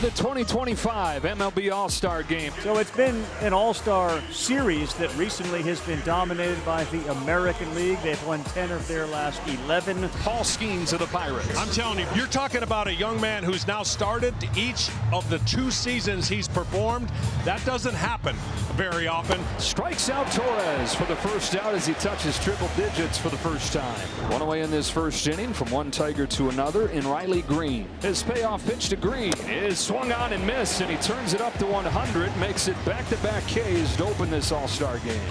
the 2025 MLB All-Star Game. So it's been an All-Star series that recently has been dominated by the American League. They've won 10 of their last 11. Paul Skeens of the Pirates. I'm telling you, you're talking about a young man who's now started each of the 2 seasons he's performed. That doesn't happen very often. Strikes out Torres for the first out as he touches triple digits for the first time. One away in this first inning from one Tiger to another in Riley Green. His payoff pitch to Green is swung on and missed, and he turns it up to 100, makes it back-to-back Ks to open this All-Star game.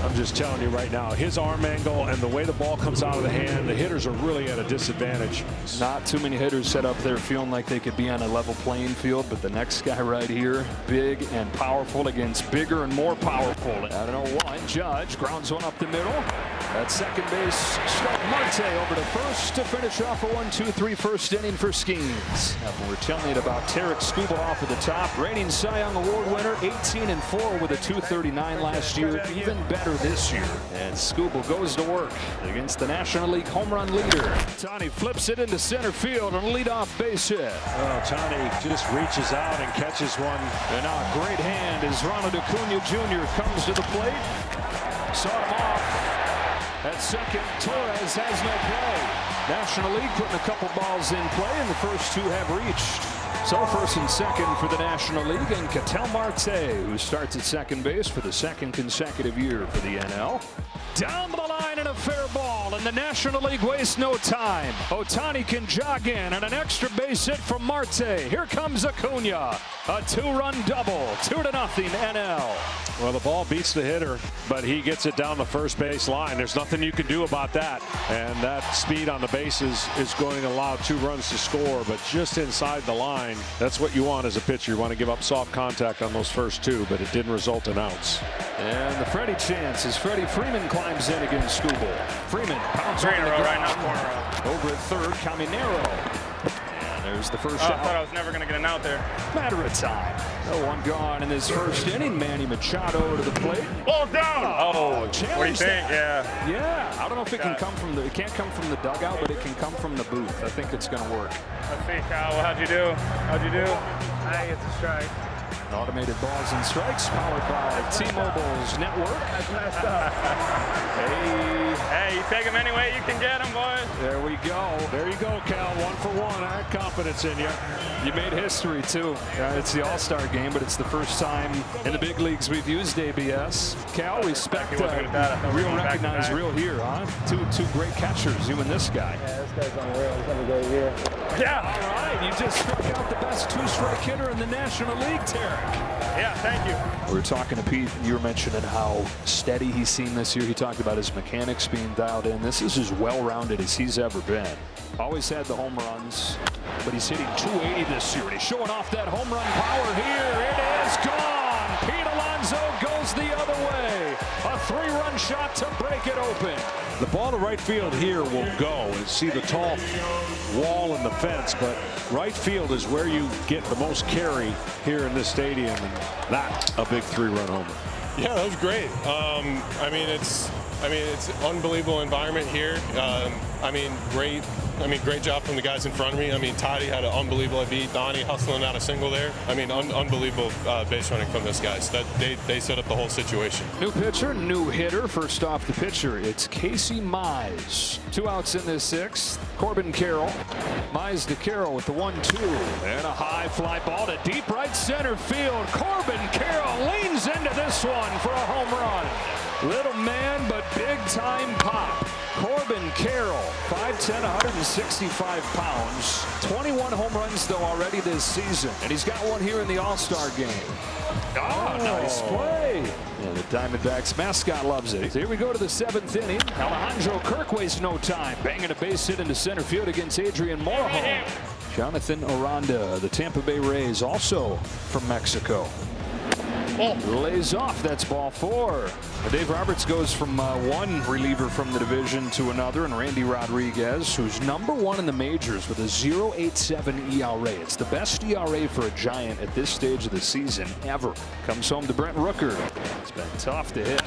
I'm just telling you right now, his arm angle and the way the ball comes out of the hand, the hitters are really at a disadvantage. Not too many hitters set up there feeling like they could be on a level playing field, but the next guy right here, big and powerful against bigger and more powerful. At an 0-1, Judge grounds one up the middle. At second base, Scott Marte over to first to finish off a 1-2-3 first inning for Skeens. We're telling you about Tarek Schwarber off at the top, reigning Cy Young Award winner, 18-4 with a 239 last year, even better this year. And Schwarber goes to work against the National League home run leader. Tani flips it into center field on a leadoff base hit. Oh, Tani just reaches out and catches one. And now a great hand as Ronald Acuna Jr. comes to the plate. Saw him off. At second, Torres has no play. National League putting a couple balls in play, and the first 2 have reached. So first and second for the National League, and Ketel Marte, who starts at second base for the 2nd consecutive year for the NL. Down the line and a fair ball, and the National League wastes no time. Ohtani can jog in, and an extra base hit from Marte. Here comes Acuna. A 2-run double, 2-0 NL. Well, the ball beats the hitter, but he gets it down the first base line. There's nothing you can do about that. And that speed on the bases is going to allow 2 runs to score, but just inside the line, that's what you want as a pitcher. You want to give up soft contact on those first 2, but it didn't result in outs. And the Freddie chance as Freddie Freeman climbs in against Schwarber. Freeman pounds on the ground. Right now, corner. Over at third, Caminero. There's the first out. I thought I was never going to get an out there. Matter of time. No one gone in this first inning. Manny Machado to the plate. Ball down. Oh, What do you think? Yeah. Yeah. I don't know if it can come from the. It can't come from the dugout, but it can come from the booth. I think it's going to work. Let's see, Kyle. How'd you do? How'd you do? I get the strike. Automated balls and strikes powered by T-Mobile's network. That's messed up. Hey, you take him any way you can get him, boys. There we go. There you go, Cal. 1 for 1. I had confidence in you. You made history, too. It's the All-Star game, but it's the first time in the big leagues we've used ABS. Cal, respect real recognize real here, huh? Two great catchers, you and this guy. Yeah, this guy's unreal. He's having a great year. Yeah. All right, you just struck out the best 2-strike hitter in the National League, Tarek. Yeah, thank you. We were talking to Pete, and you were mentioning how steady he's seen this year. He talked about his mechanics being dialed in. This is as well-rounded as he's ever been. Always had the home runs, but he's hitting 280 this year, and he's showing off that home run power here. It is gone. Pete Alonso goes the other way. A 3-run shot to break it open. The ball to right field here will go, and see the tall wall and the fence, but right field is where you get the most carry here in this stadium, and that's a big 3-run homer. Yeah, that was great. It's an unbelievable environment here. Great job from the guys in front of me. Toddy had an unbelievable beat. Donnie hustling out a single there. Unbelievable base running from this guys. They set up the whole situation. New pitcher, new hitter. First off the pitcher, it's Casey Mize. 2 outs in this 6th. Corbin Carroll. Mize to Carroll with the 1-2. And a high fly ball to deep right center field. Corbin Carroll leans into this one for a home run. Little man, but big time pop. Corbin Carroll, 5'10", 165 pounds. 21 home runs, though, already this season. And he's got one here in the All-Star game. Oh, nice play. And the Diamondbacks mascot loves it. So here we go to the 7th inning. Alejandro Kirk wastes no time, banging a base hit into center field against Adrian Morejon. Jonathan Aranda, the Tampa Bay Rays, also from Mexico. Lays off. That's ball 4. Dave Roberts goes from one reliever from the division to another, and Randy Rodriguez, who's #1 in the majors with a 0.87 ERA. It's the best ERA for a Giant at this stage of the season ever. Comes home to Brent Rooker. It's been tough to hit.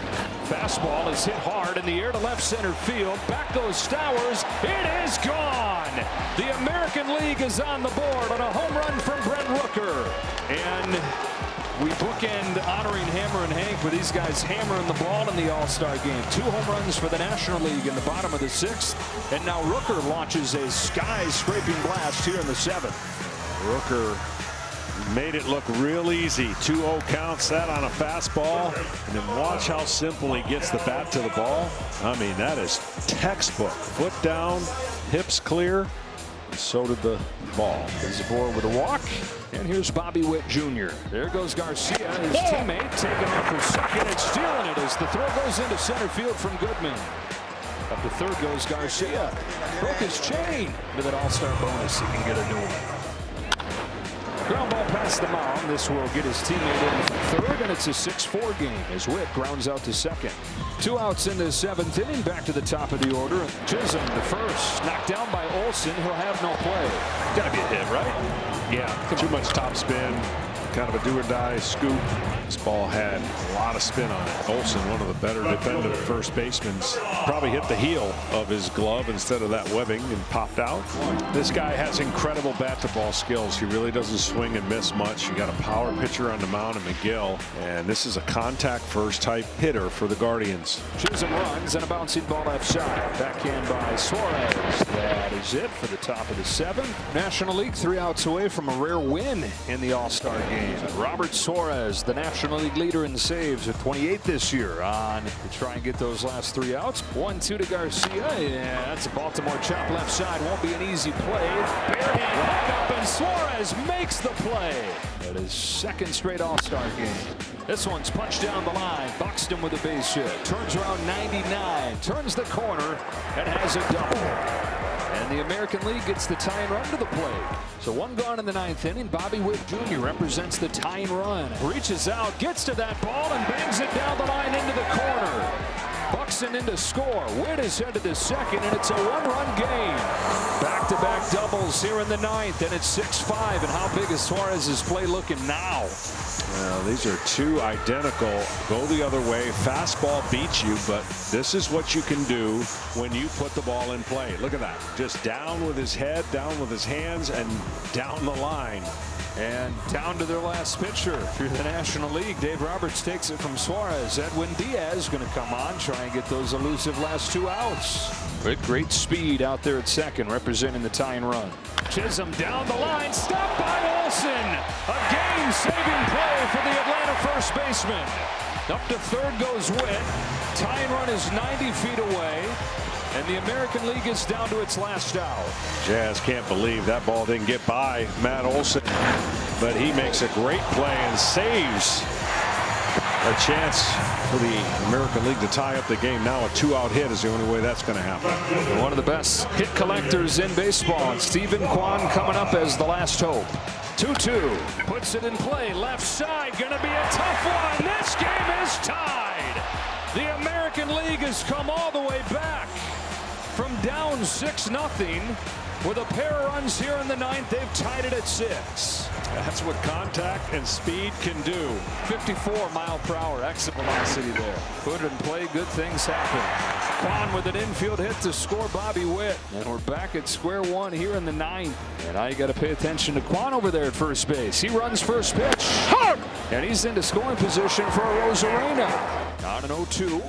Fastball is hit hard in the air to left center field. Back goes Stowers. It is gone. The American League is on the board on a home run from Brent Rooker. And we bookend honoring Hammer and Hank with these guys hammering the ball in the All-Star game. 2 home runs for the National League in the bottom of the 6th. And now Rooker launches a sky-scraping blast here in the 7th. Rooker made it look real easy. 2-0 counts that on a fastball. And then watch how simple he gets the bat to the ball. I mean, that is textbook. Foot down, hips clear. So did the ball. There's a board with a walk. And here's Bobby Witt Jr. There goes Garcia, his teammate, taking off for second and stealing it as the throw goes into center field from Goodman. Up to third goes Garcia. Broke his chain. With an All-Star bonus, he can get a new one. Ground ball past the mound. This will get his teammate in for third, and it's a 6-4 game as Witt grounds out to second. 2 outs in the 7th inning. Back to the top of the order. Chisholm, the first, knocked down by Olsen. He'll have no play. Got to be a hit, right? Yeah, too much top spin. Kind of a do-or-die scoop. This ball had a lot of spin on it. Olsen, one of the better defended first basemen, probably hit the heel of his glove instead of that webbing and popped out. This guy has incredible bat-to-ball skills. He really doesn't swing and miss much. You got a power pitcher on the mound in McGill, and this is a contact-first type hitter for the Guardians. Chisholm runs and a bouncing ball left side. Backhand by Suarez. That is it for the top of the 7th. National League 3 outs away from a rare win in the All-Star game. Robert Suarez, the National League leader in saves at 28 this year, on to try and get those last 3 outs. 1-2 to Garcia. Yeah, that's a Baltimore chop left side. Won't be an easy play. Barehand back up, and Suarez makes the play. That is 2nd straight All-Star game. This one's punched down the line. Buxton with a base hit. Turns around 99. Turns the corner and has a double. And the American League gets the tying run to the plate. So 1 gone in the 9th inning. Bobby Witt Jr. represents the tying run. Reaches out, gets to that ball, and bangs it down the line into the corner. Buxton in to score. Witt is headed to second, and it's a 1-run game. Back-to-back doubles here in the 9th, and it's 6-5. And how big is Suarez's play looking now? Well, these are 2 identical, go the other way. Fastball beats you, but this is what you can do when you put the ball in play. Look at that. Just down with his head, down with his hands, and down the line. And down to their last pitcher through the National League. Dave Roberts takes it from Suarez. Edwin Diaz going to come on, try and get those elusive last 2 outs. With great speed out there at second, representing the tying run. Chisholm down the line, stopped by Olsen. A game-saving play for the Atlanta first baseman. Up to third goes Witt. Tying run is 90 feet away. And the American League is down to its last out. Jazz can't believe that ball didn't get by Matt Olsen, but he makes a great play and saves a chance for the American League to tie up the game. Now a 2-out hit is the only way that's going to happen. One of the best hit collectors in baseball, and Stephen Kwan coming up as the last hope. 2-2, puts it in play, left side, going to be a tough one. This game is tied. The American League has come all the way back. From down 6-0 with a pair of runs here in the 9th, they've tied it at 6. That's what contact and speed can do. 54-mile-per-hour exit velocity there. Put it in play, good things happen. Kwan with an infield hit to score Bobby Witt. And we're back at square one here in the 9th. And now you got to pay attention to Kwan over there at first base. He runs first pitch. And he's into scoring position for Rosarena. On an 0-2.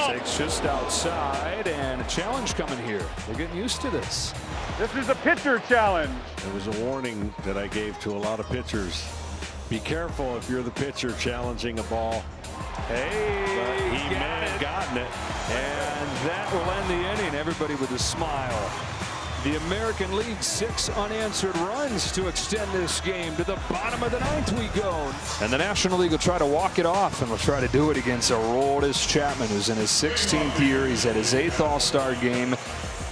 Takes just outside, and a challenge coming here. They're getting used to this. This is a pitcher challenge. It was a warning that I gave to a lot of pitchers. Be careful if you're the pitcher challenging a ball. Hey, but he may have gotten it. And that will end the inning. Everybody with a smile. The American League 6 unanswered runs to extend this game. To the bottom of the 9th we go. And the National League will try to walk it off, and will try to do it against Aroldis Chapman, who's in his 16th year. He's at his 8th All-Star game.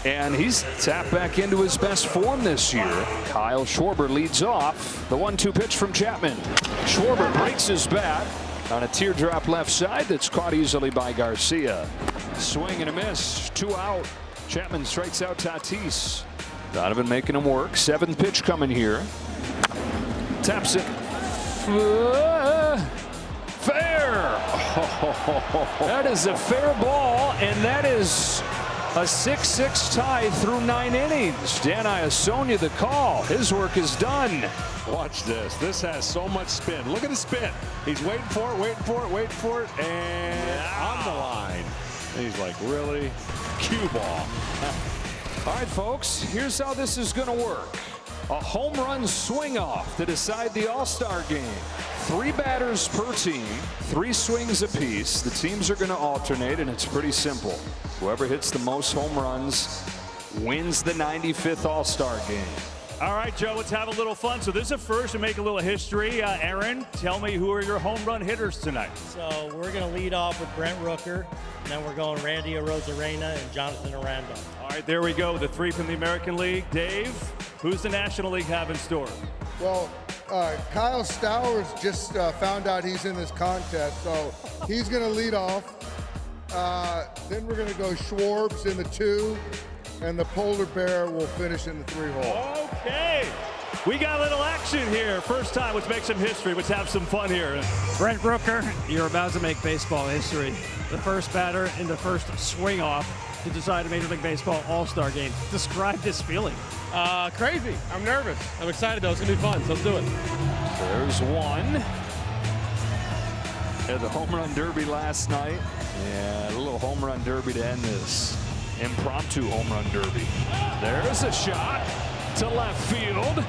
And he's tapped back into his best form this year. Kyle Schwarber leads off. The 1-2 pitch from Chapman. Schwarber breaks his bat on a teardrop left side that's caught easily by Garcia. Swing and a miss. 2 out. Chapman strikes out Tatis. Donovan making him work. 7th pitch coming here. Taps it. Fair. That is a fair ball, and that is a 6-6 tie through 9 innings. Dan Iasonia the call. His work is done. Watch this. This has so much spin. Look at the spin. He's waiting for it, waiting for it, waiting for it, and on the line. And he's like, really? Cue ball. All right, folks, here's how this is going to work. A home run swing off to decide the All-Star game. 3 batters per team, 3 swings apiece. The teams are going to alternate, and it's pretty simple. Whoever hits the most home runs wins the 95th All-Star game. All right, Joe, let's have a little fun. So this is a first to make a little history. Aaron, tell me who are your home run hitters tonight? So we're going to lead off with Brent Rooker, and then we're going Randy Arozarena and Jonathan Aranda. All right, there we go. The 3 from the American League. Dave, who's the National League have in store? Well, Kyle Stowers just found out he's in this contest, so he's going to lead off. Then we're going to go Schwarbs in the 2, and the Polar Bear will finish in the 3 hole. Okay. We got a little action here. First time. Let's make some history. Let's have some fun here. Brent Rooker, you're about to make baseball history. The first batter in the first swing off to decide a Major League Baseball All-Star game. Describe this feeling. Crazy. I'm nervous. I'm excited though. It's gonna be fun. So let's do it. There's one. Had the home run derby last night. Yeah, a little home run derby to end this impromptu home run derby. There's a shot to left field.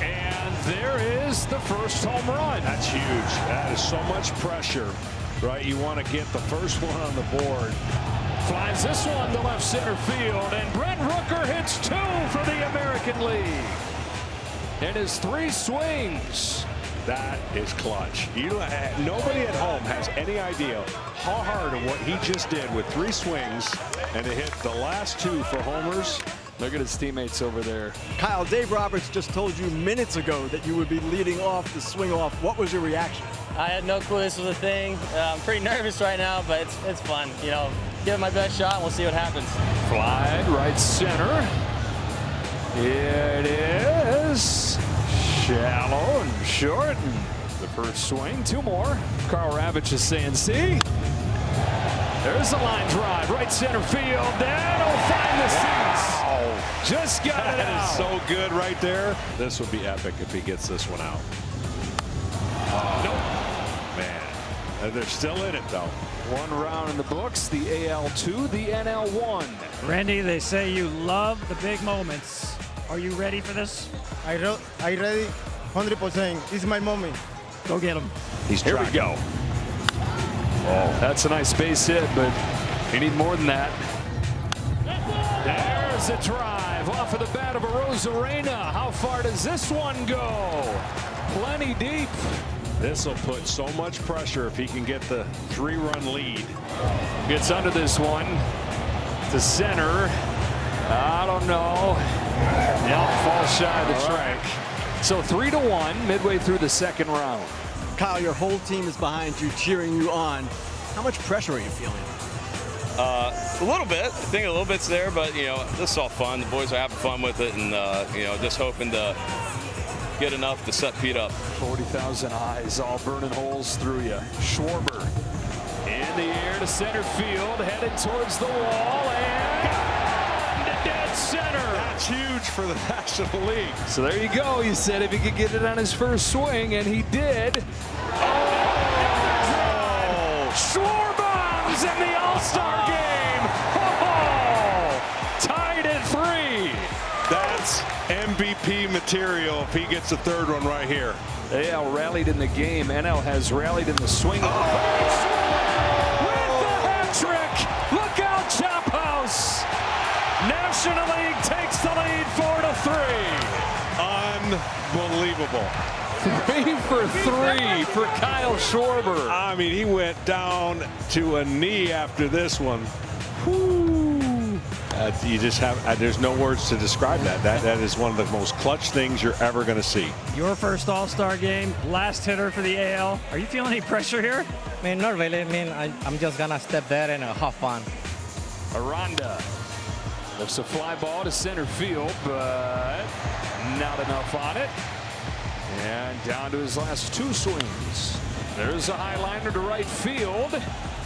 And there is the first home run. That's huge. That is so much pressure, right? You want to get the first one on the board. Flies this one to left center field, and Brent Rooker hits 2 for the American League. And his 3 swings. That is clutch. Nobody at home has any idea how hard of what he just did with 3 swings and to hit the last 2 for homers. Look at his teammates over there. Kyle, Dave Roberts just told you minutes ago that you would be leading off the swing off. What was your reaction? I had no clue this was a thing. I'm pretty nervous right now, but it's fun. You know, give it my best shot, and we'll see what happens. Fly right center. It is shallow and short. And the first swing, 2 more. Carl Ravitch is saying, see? There's a line drive, right center field. That'll find the seats. Just got it out. That is so good right there. This would be epic if he gets this one out. Nope. Man, they're still in it though. 1 round in the books, the AL2, the NL1. Randy, they say you love the big moments. Are you ready for this? I ready 100%. This is my moment. Go get him. Here we go. Oh, that's a nice base hit, but you need more than that. There's a drive off of the bat of Arozarena. How far does this one go? Plenty deep. This will put so much pressure if he can get the 3-run lead. Gets under this one to center. I don't know. Yep, falls shy of the track. So 3-1 midway through the 2nd round. Kyle, your whole team is behind you, cheering you on. How much pressure are you feeling? A little bit. I think a little bit's there, but, you know, this is all fun. The boys are having fun with it, and, you know, just hoping to get enough to set Pete up. 40,000 eyes all burning holes through you. Schwarber in the air to center field, headed towards the wall, and to dead center. That's huge for the National League. So there you go. He said if he could get it on his first swing, and he did. Schwarber in the All-Star game. Oh, tied at 3. That's MVP material if he gets the 3rd one right here. AL rallied in the game. NL has rallied in the swing. With the hat trick. Look out, Chop House. National League takes the lead 4-3. Unbelievable. 3 for 3 for Kyle Schwarber. I mean, he went down to a knee after this one. Whew. You just have, there's no words to describe that. That is one of the most clutch things you're ever going to see. Your first All-Star game, last hitter for the AL. Are you feeling any pressure here? I mean, not really. I mean, I'm just gonna step there and have fun. Aranda lifts a fly ball to center field, but not enough on it. And down to his last 2 swings. There's a high liner to right field.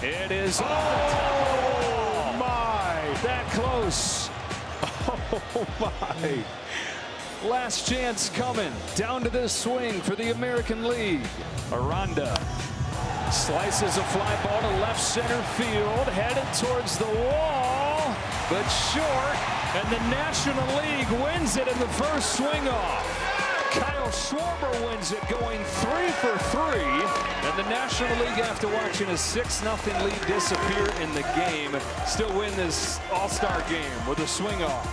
It is oh my, that close. Oh my. Last chance coming. Down to this swing for the American League. Aranda slices a fly ball to left center field, headed towards the wall, but short, and the National League wins it in the first swing off. Kyle Schwarber wins it, going 3 for 3, and the National League, after watching a 6-0 lead disappear in the game, still win this All-Star game with a swing off.